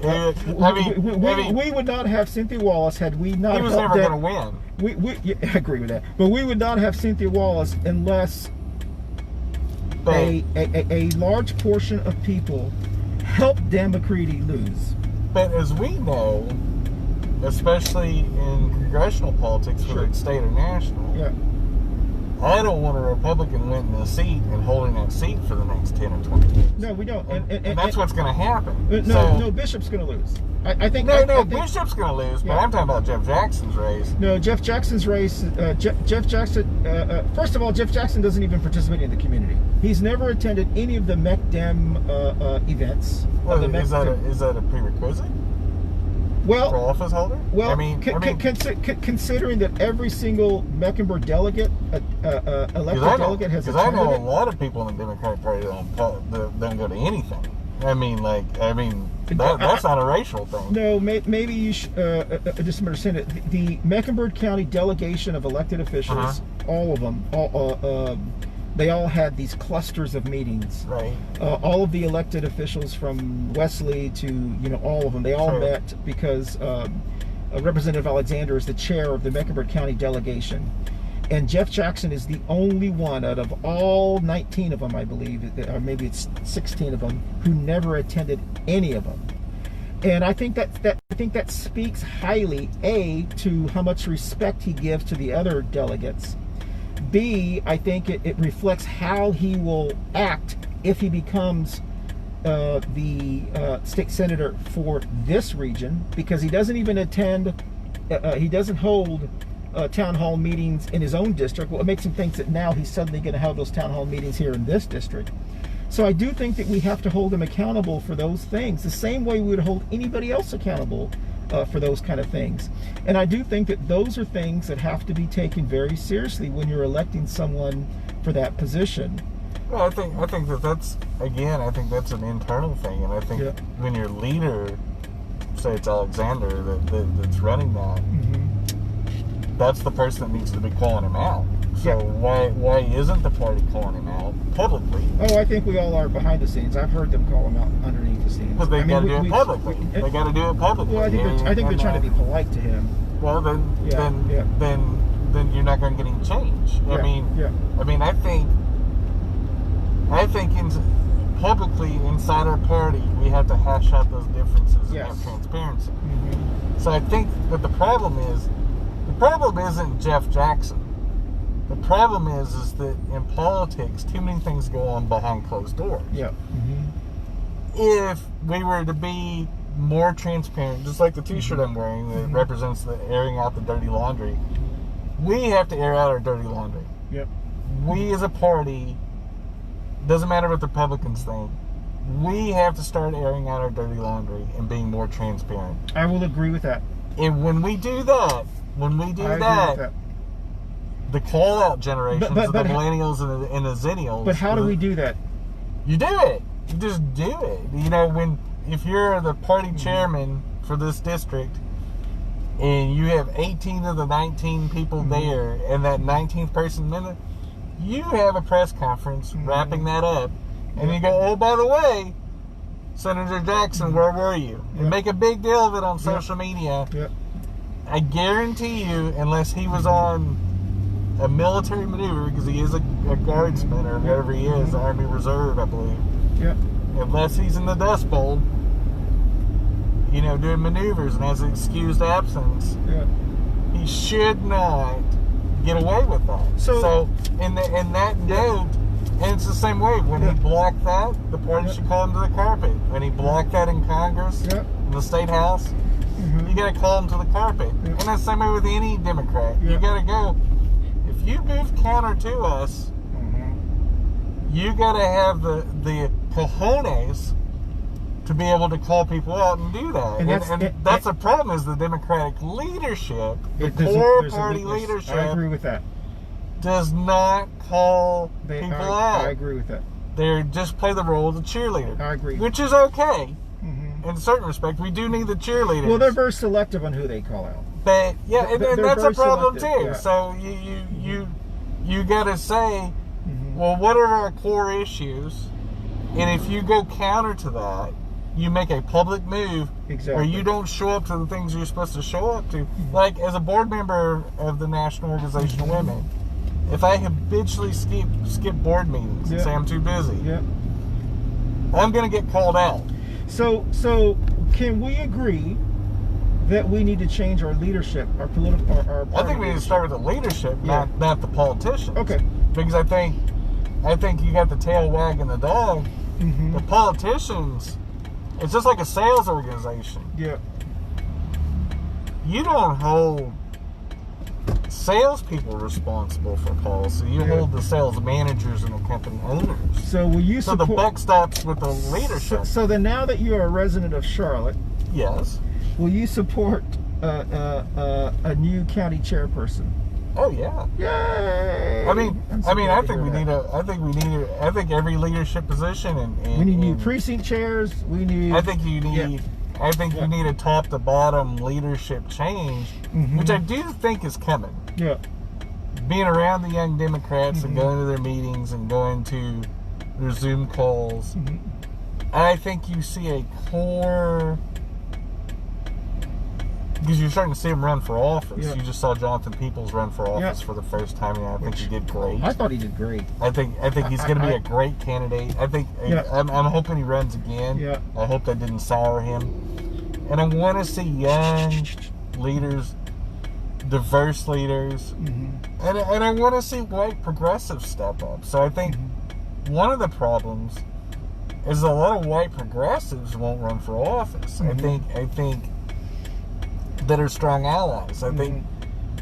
We would not have Cynthia Wallace had we not. He was never going to win. I agree with that. But we would not have Cynthia Wallace unless a large portion of people helped Dan McCready lose. But as we know, especially in congressional politics, whether it's state or national, I don't want a Republican winning a seat and holding that seat for the next 10 or 20 years. No, we don't. And that's what's going to happen. No, Bishop's going to lose. I think. Bishop's going to lose, but I'm talking about Jeff Jackson's race. No, Jeff Jackson's race. Jeff Jackson. First of all, Jeff Jackson doesn't even participate in the community. He's never attended any of the MECDEM events. Well, is that a prerequisite? Well, for office holder? Well, considering that every single Mecklenburg delegate, elected delegate, has attended. Because I know a lot of people in the Democratic Party that don't go to anything. That's not a racial thing. No, maybe you should just understand it. The Mecklenburg County delegation of elected officials, all of them, they all had these clusters of meetings. Right. All of the elected officials from Wesley to, all of them, they all met because Representative Alexander is the chair of the Mecklenburg County delegation. And Jeff Jackson is the only one out of all 19 of them, I believe, or maybe it's 16 of them, who never attended any of them. And I think that speaks highly, A, to how much respect he gives to the other delegates. B, I think it reflects how he will act if he becomes the state senator for this region, because he doesn't even attend, he doesn't hold town hall meetings in his own district. Well, it makes him think that now he's suddenly going to have those town hall meetings here in this district. So I do think that we have to hold him accountable for those things, the same way we would hold anybody else accountable for those kind of things. And I do think that those are things that have to be taken very seriously when you're electing someone for that position. Well, I think that's an internal thing, and I think when your leader, say it's Alexander that's running that, that's the person that needs to be calling him out. So Yeah. why isn't the party calling him out publicly? Oh, I think we all are behind the scenes. I've heard them call him out underneath the scenes. But they got to do it publicly. They got to do it publicly. Well, I think they're trying to be polite to him. Well, then you're not going to get any change. Yeah, I mean, I think publicly inside our party we have to hash out those differences and have transparency. Mm-hmm. So I think that the problem isn't Jeff Jackson. The problem is that in politics, too many things go on behind closed doors. Yeah. Mm-hmm. If we were to be more transparent, just like the T-shirt I'm wearing that represents the airing out the dirty laundry, we have to air out our dirty laundry. Yep. We as a party, doesn't matter what the Republicans think, we have to start airing out our dirty laundry and being more transparent. I will agree with that. And when we do that, the call-out generations, the millennials and the zennials. But how do we do that? You do it. You just do it. You know, if you're the party chairman for this district and you have 18 of the 19 people there and that 19th person minute, you have a press conference wrapping that up. And you go, oh, by the way, Senator Jackson, where were you? And make a big deal of it on social media. Yep. I guarantee you, unless he was on a military maneuver, because he is a guardsman or whatever he is, Army Reserve, I believe. Yeah. Unless he's in the Dust Bowl, you know, doing maneuvers and has an excused absence, he should not get away with that. So in that note, and it's the same way, when he blocked that, the party should call him to the carpet. When he blocked that in Congress, in the State House, you got to call him to the carpet. And that's the same way with any Democrat. You got to go, if you move counter to us, you got to have the cojones to be able to call people out and do that. And that's the problem, is the Democratic leadership, the core party leadership. I agree with that. Does not call people out. I agree with that. They just play the role of the cheerleader. I agree. Which is okay. In a certain respect, we do need the cheerleaders. Well, they're very selective on who they call out. But and that's a problem too. Yeah. So you got to say, well, what are our core issues? And if you go counter to that, you make a public move where you don't show up to the things you're supposed to show up to. Like, as a board member of the National Organization of Women, if I habitually skip board meetings and say I'm too busy, I'm going to get called out. So can we agree that we need to change our leadership, our political, our party I think we need to start with the leadership, not the politicians. Okay. Because I think you got the tail wagging the dog. The politicians, it's just like a sales organization. Yeah. You don't hold salespeople responsible for policy. You hold the sales managers and the company owners. So will you support... So the buck stops with the leadership. So then, now that you are a resident of Charlotte, yes, will you support a new county chairperson? Oh yeah. Yay! I think every leadership position and we need new precinct chairs. We need. I think you need. I think you need a top to bottom leadership change, which I do think is coming. Yeah. Being around the young Democrats and going to their meetings and going to their Zoom calls, I think you see a core. Because you're starting to see him run for office. You just saw Jonathan Peoples run for office for the first time, and I think he did great. I thought he did great. I think he's going to be a great candidate. I think I'm hoping he runs again. Yeah. I hope that didn't sour him. And I want to see young leaders, diverse leaders, and I want to see white progressives step up. So I think one of the problems is a lot of white progressives won't run for office. I think that are strong allies. I think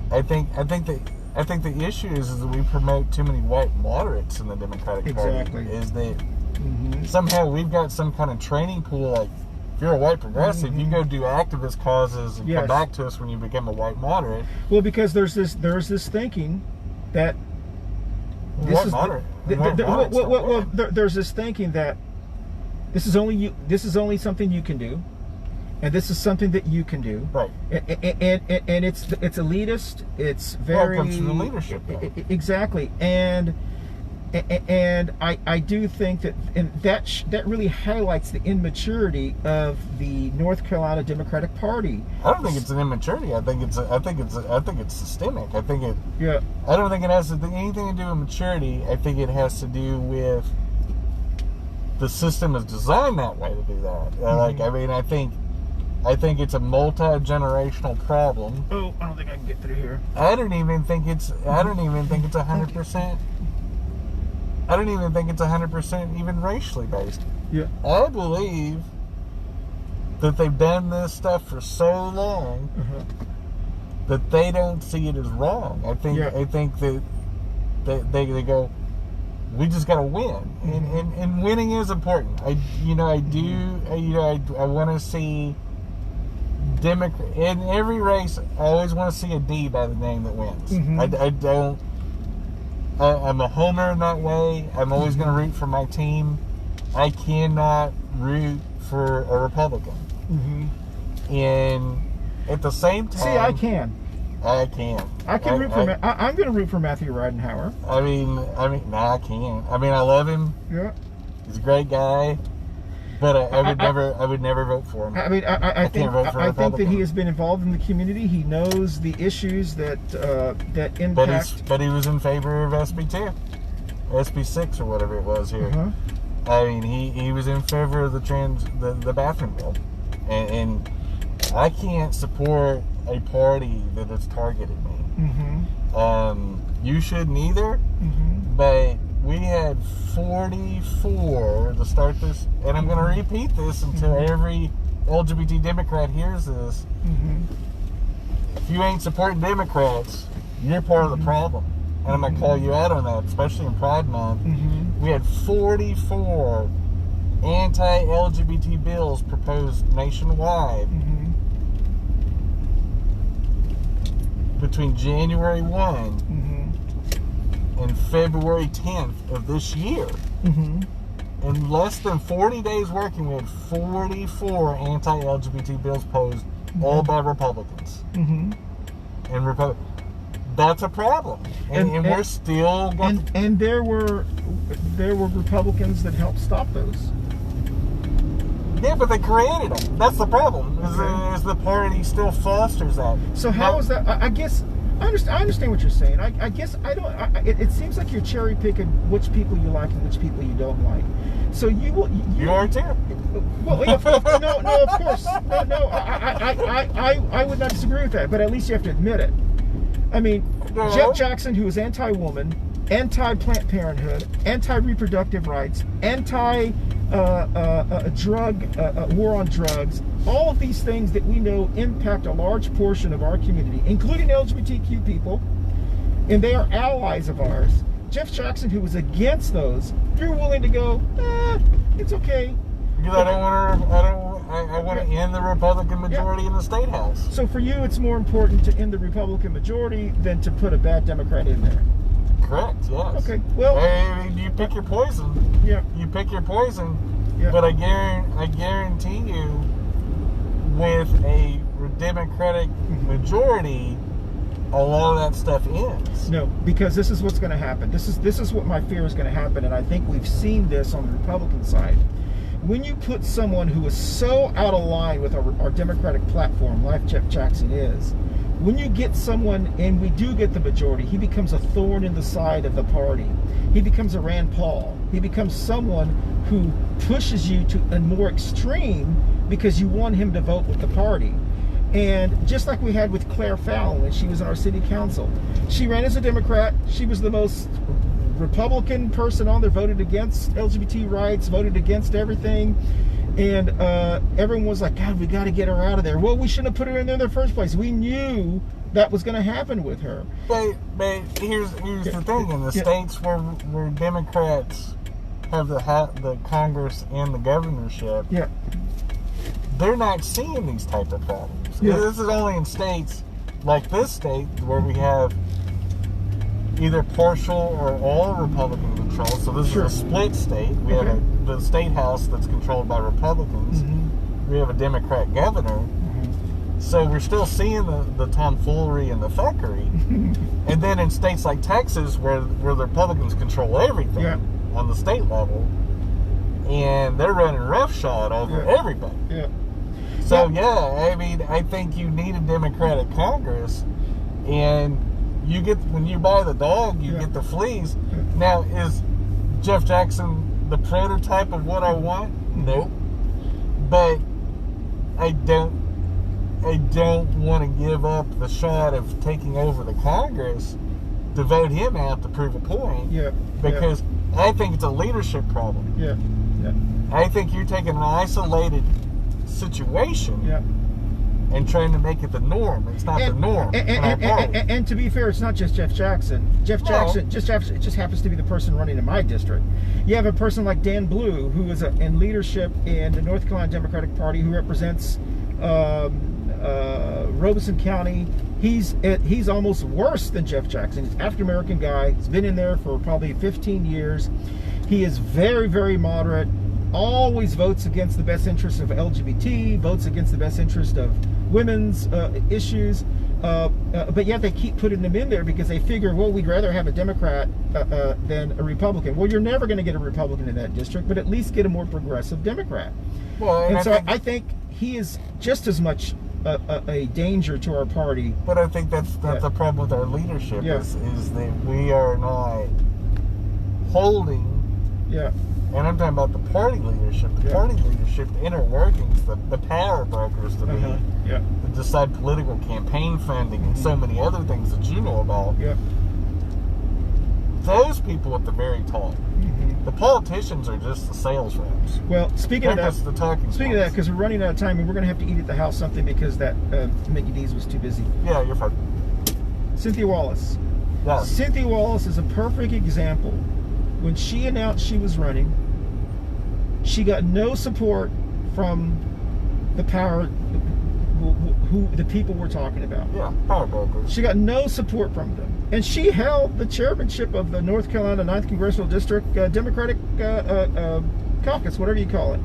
the issue is that we promote too many white moderates in the Democratic Party. Is that somehow we've got some kind of training pool, like if you're a white progressive, you go do activist causes and come back to us when you become a white moderate. Well, because there's this thinking that there's this thinking that this is only something you can do. and this is something that you can do. Right. And it's elitist. It's very. Well, it comes from the leadership. Exactly, and I do think that really highlights the immaturity of the North Carolina Democratic Party. I don't think it's an immaturity. I think it's systemic. I think it. Yeah. I don't think it has anything to do with maturity. I think it has to do with the system is designed that way to do that. I think it's a multi-generational problem. Oh, I don't think I can get through here. I don't even think it's 100%. I don't even think it's 100% even racially based. Yeah. I believe that they've done this stuff for so long that they don't see it as wrong. I think that they go, we just got to win, and winning is important. I want to see Democrat in every race. I always want to see a D by the name that wins. I don't. I'm a homer in that way. I'm always going to root for my team. I cannot root for a Republican. And at the same time, see, I can. I can root for. I'm going to root for Matthew Ridenhour. I mean, no, I can't. I mean, I love him. Yeah. He's a great guy, but I would never vote for him. I mean, I think that he has been involved in the community. He knows the issues that impact. But he was in favor of SB2, SB6 or whatever it was here. I mean, he was in favor of the bathroom bill, and I can't support a party that has targeted me. You shouldn't either. But we had 44 to start this, and I'm going to repeat this until every LGBT Democrat hears this. If you ain't supporting Democrats, you're part of the problem, and I'm going to call you out on that, especially in Pride Month. We had 44 anti-LGBT bills proposed nationwide between January 1 and February 10th of this year. In less than 40 days working, we had 44 anti-LGBT bills posed, all by Republicans. And that's a problem. And we're still... And there were Republicans that helped stop those. Yeah, but they created them. That's the problem. Is the party still fosters that. So how is that? I guess I understand what you're saying. I guess I don't. It seems like you're cherry picking which people you like and which people you don't like. So you are too. Well, no, of course, no. I would not disagree with that, but at least you have to admit it. I mean, Jeff Jackson, who is anti-woman, anti-Planned Parenthood, anti-reproductive rights, anti-drug war on drugs, all of these things that we know impact a large portion of our community, including LGBTQ people, and they are allies of ours. Jeff Jackson, who was against those, you're willing to go, it's okay. Because I want to end the Republican majority in the state house. So for you, it's more important to end the Republican majority than to put a bad Democrat in there. Correct, yes. Okay, well... you pick your poison. Yeah. You pick your poison. Yeah. But I guarantee you, with a Democratic majority, a lot of that stuff ends. No, because this is what's going to happen. This is what my fear is going to happen, and I think we've seen this on the Republican side. When you put someone who is so out of line with our Democratic platform, like Jeff Jackson is, when you get someone, and we do get the majority, he becomes a thorn in the side of the party. He becomes a Rand Paul. He becomes someone who pushes you to a more extreme because you want him to vote with the party. And just like we had with Claire Fallon when she was on our city council, she ran as a Democrat. She was the most Republican person on there, voted against LGBT rights, voted against everything. And everyone was like, God, we got to get her out of there. Well, we shouldn't have put her in there in the first place. We knew that was going to happen with her. But here's the thing. In the states where Democrats have the Congress and the governorship, they're not seeing these type of problems. This is only in states like this state where we have either partial or all Republican control. So this is a split state. We have the state house that's controlled by Republicans. we have a Democrat governor. So we're still seeing the tomfoolery and the fuckery. And then in states like Texas, where the Republicans control everything on the state level, and they're running roughshod over everybody. Yeah. So I mean, I think you need a Democratic Congress, and you get, when you buy the dog, you get the fleas. Now, is Jeff Jackson the prototype of what I want? Nope. But I don't want to give up the shot of taking over the Congress to vote him out to prove a point. Yeah. Because I think it's a leadership problem. Yeah. Yeah. I think you're taking an isolated situation and trying to make it the norm. It's not the norm. And to be fair, it's not just Jeff Jackson. Jeff Jackson just happens to be the person running in my district. You have a person like Dan Blue, who is in leadership in the North Carolina Democratic Party, who represents Robeson County. He's almost worse than Jeff Jackson. He's an African-American guy. He's been in there for probably 15 years. He is very, very moderate, always votes against the best interest of LGBT, votes against the best interest of women's issues, but yet they keep putting them in there because they figure, well, we'd rather have a Democrat than a Republican. Well, you're never going to get a Republican in that district, but at least get a more progressive Democrat. Well, and so I think he is just as much a danger to our party. But I think that's the problem with our leadership is that we are not holding. Yeah. And I'm talking about the party leadership. The party leadership, the inner workings, the power brokers to to decide political campaign funding and so many other things that you know about. Yeah. Those people at the very top. The politicians are just the sales reps. Well, speaking of that, because we're running out of time and we're going to have to eat at the house something because that Mickey D's was too busy. Yeah, you're fine. Cynthia Wallace. Yeah. Cynthia Wallace is a perfect example. When she announced she was running, she got no support from the power, who the people we're talking about. Yeah, power brokers. She got no support from them. And she held the chairmanship of the North Carolina 9th Congressional District Democratic Caucus, whatever you call it.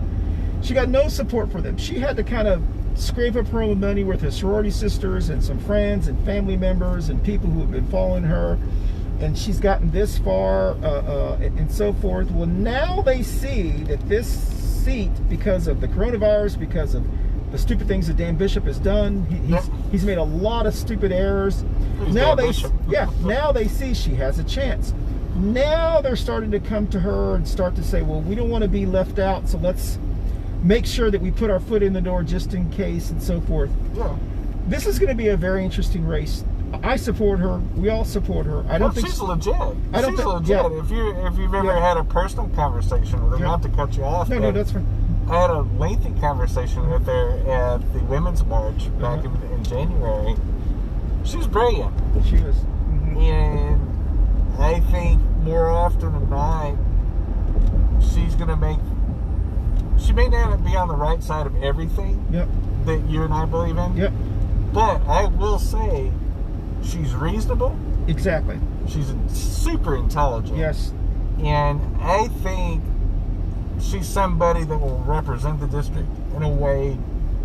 She got no support for them. She had to kind of scrape up her own money with her sorority sisters and some friends and family members and people who have been following her. And she's gotten this far and so forth. Well, now they see that this seat, because of the coronavirus, because of the stupid things that Dan Bishop has done, he's made a lot of stupid errors. Now they see she has a chance. Now they're starting to come to her and start to say, well, we don't want to be left out, so let's make sure that we put our foot in the door just in case and so forth. Yeah. This is going to be a very interesting race. I support her. We all support her. I don't think she's legit. She's legit. Yeah. If you've ever had a personal conversation with her, not to cut you off. No, that's fine. I had a lengthy conversation with her at the Women's March back in January. She was brilliant. She was. And I think more often than not, she's going to make. She may not be on the right side of everything that you and I believe in. Yep. But I will say, she's reasonable. Exactly. She's super intelligent. Yes. And I think she's somebody that will represent the district in a way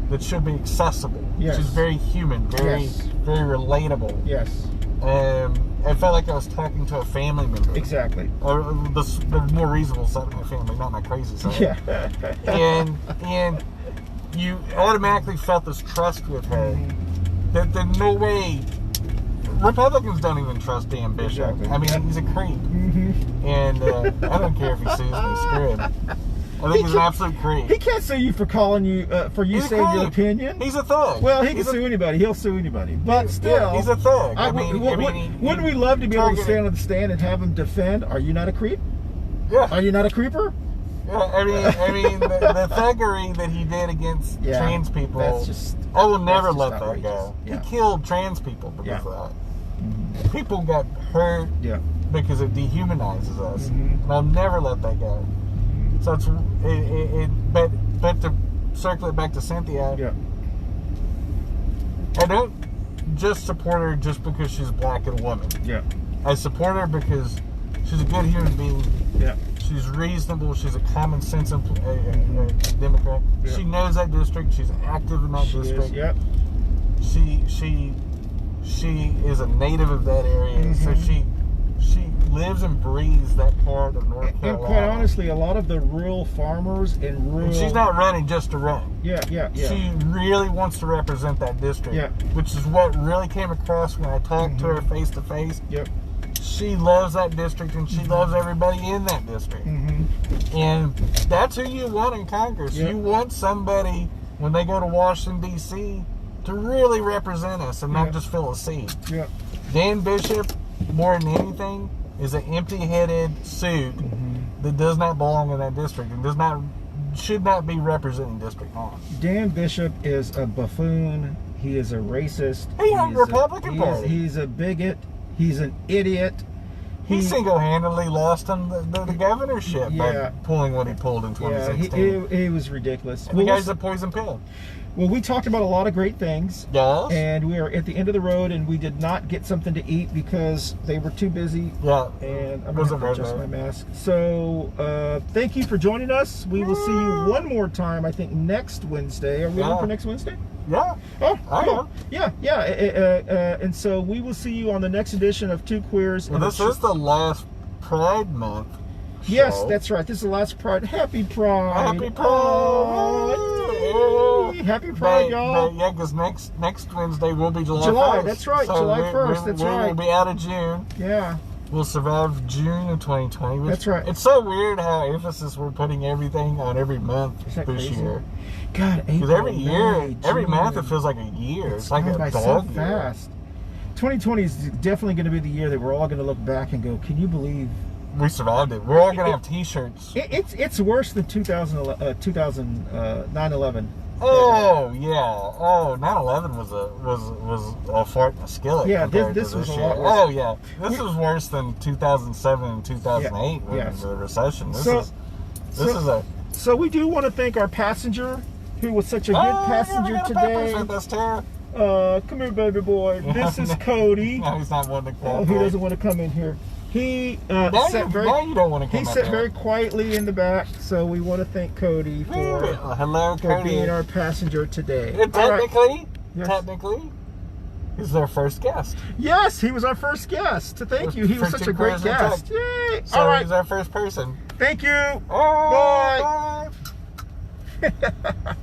that should be accessible. Yes. She's very human, very relatable. Yes. I felt like I was talking to a family member. Exactly. Or the more reasonable side of my family, not my crazy side. Yeah. and you automatically felt this trust with her. That there's no way. Republicans don't even trust Dan Bishop. Exactly. I mean, he's a creep. And I don't care if he sues me. Screw him. I think he's an absolute creep. He can't sue you for calling you, for you saying your opinion. He's a thug. Well, he can sue anybody. He'll sue anybody. But still. He's a thug. Wouldn't we love to be able to stand on the stand and have him defend, are you not a creep? Yeah. Are you not a creeper? Yeah, I mean, the thuggery that he did against trans people, I will never let that go. Yeah. He killed trans people because of that. People got hurt because it dehumanizes us, and I'll never let that go. So it's but to circle it back to Cynthia, I don't just support her just because she's black and a woman. Yeah, I support her because she's a good human being. Yeah, She's reasonable. She's a common sense Democrat. Yeah. She knows that district. She's active in that district. Yep. She is a native of that area, so she lives and breathes that part of North Carolina. And quite honestly, a lot of the rural farmers and rural... And she's not running just to run. Yeah. She really wants to represent that district. Yeah. Which is what really came across when I talked to her face to face. Yep. She loves that district, and she loves everybody in that district. And that's who you want in Congress. Yep. You want somebody, when they go to Washington, D.C., to really represent us and not just fill a seat. Yep. Dan Bishop, more than anything, is an empty-headed suit that does not belong in that district and should not be representing District 9. Dan Bishop is a buffoon. He is a racist. He had Republican Party. He's a bigot. He's an idiot. He single-handedly lost him the governorship by pulling what he pulled in 2016. He was ridiculous. And the guy's a poison pill. Well, we talked about a lot of great things. Yes. And we are at the end of the road, and we did not get something to eat because they were too busy. Yeah. And I'm going to adjust my mask. So, thank you for joining us. We will see you one more time, I think, next Wednesday. Are we on for next Wednesday? Yeah. Oh, cool. Yeah. And so we will see you on the next edition of Two Queers. Well, this is the last Pride Month show. Yes, that's right. This is the last Pride. Happy Pride. Happy Pride. Oh, happy Pride, y'all. Yeah, because next Wednesday will be July 1st. That's right. So July 1st. That's right. We'll be out of June. Yeah. We'll survive June of 2020. That's right. It's so weird how emphasis we're putting everything on every month this year. God, because every month it feels like a year. It's like a dog year. Fast. 2020 is definitely going to be the year that we're all going to look back and go, "Can you believe we survived it?" We're all going to have T-shirts. It's worse than 9/11. Oh yeah. Oh, 9/11 was a fart in a skillet. Yeah, this was a lot worse. Oh yeah, this was worse than 2007 and 2008 when the recession. So we do want to thank our passenger, who was such a good passenger today. That's Tara. Come here, baby boy. This is Cody. No, he's not wanting to come. He doesn't want to come in here. He sat very quietly in the back, so we want to thank Cody for being our passenger today. And technically, he's our first guest. Yes, he was our first guest. Thank you. He was such a great guest. Yay! So all right, he's our first person. Thank you. Bye. Bye.